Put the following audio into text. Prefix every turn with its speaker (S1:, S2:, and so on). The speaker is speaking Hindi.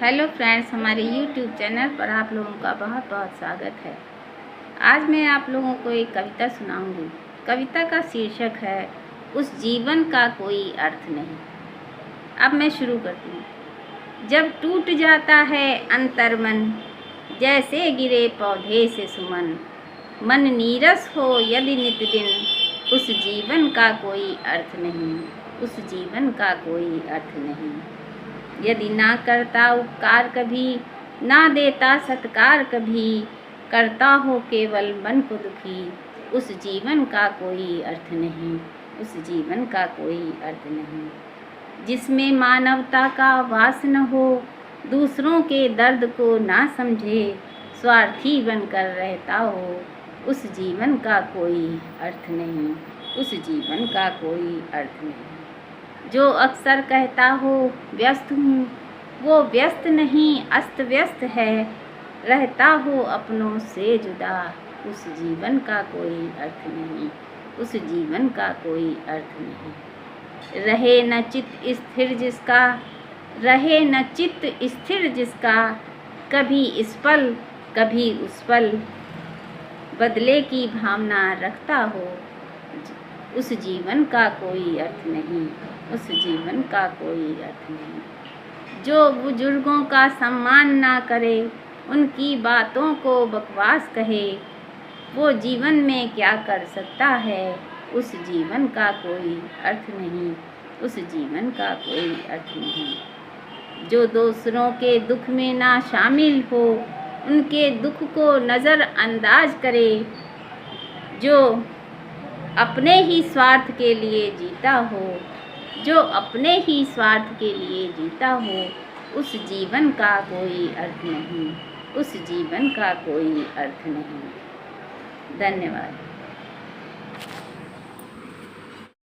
S1: हेलो फ्रेंड्स, हमारे यूट्यूब चैनल पर आप लोगों का बहुत बहुत स्वागत है। आज मैं आप लोगों को एक कविता सुनाऊंगी। कविता का शीर्षक है उस जीवन का कोई अर्थ नहीं। अब मैं शुरू करती हूँ। जब टूट जाता है अंतर्मन, जैसे गिरे पौधे से सुमन, मन नीरस हो यदि नित दिन, उस जीवन का कोई अर्थ नहीं, उस जीवन का कोई अर्थ नहीं। यदि ना करता उपकार कभी, ना देता सत्कार कभी, करता हो केवल मन को दुखी, उस जीवन का कोई अर्थ नहीं, उस जीवन का कोई अर्थ नहीं। जिसमें मानवता का वास न हो, दूसरों के दर्द को ना समझे, स्वार्थी बनकर रहता हो, उस जीवन का कोई अर्थ नहीं, उस जीवन का कोई अर्थ नहीं। जो अक्सर कहता हो व्यस्त हूँ, वो व्यस्त नहीं अस्त व्यस्त है, रहता हो अपनों से जुदा, उस जीवन का कोई अर्थ नहीं, उस जीवन का कोई अर्थ नहीं। रहे न चित्त स्थिर जिसका, रहे न चित्त स्थिर जिसका, कभी इस पल कभी उस पल, बदले की भावना रखता हो, उस जीवन का कोई अर्थ नहीं, उस जीवन का कोई अर्थ नहीं। जो बुजुर्गों का सम्मान ना करे, उनकी बातों को बकवास कहे, वो जीवन में क्या कर सकता है, उस जीवन का कोई अर्थ नहीं, उस जीवन का कोई अर्थ नहीं। जो दूसरों के दुख में ना शामिल हो, उनके दुख को नज़रअंदाज करे, जो अपने ही स्वार्थ के लिए जीता हो, जो अपने ही स्वार्थ के लिए जीता हो, उस जीवन का कोई अर्थ नहीं, उस जीवन का कोई अर्थ नहीं। धन्यवाद।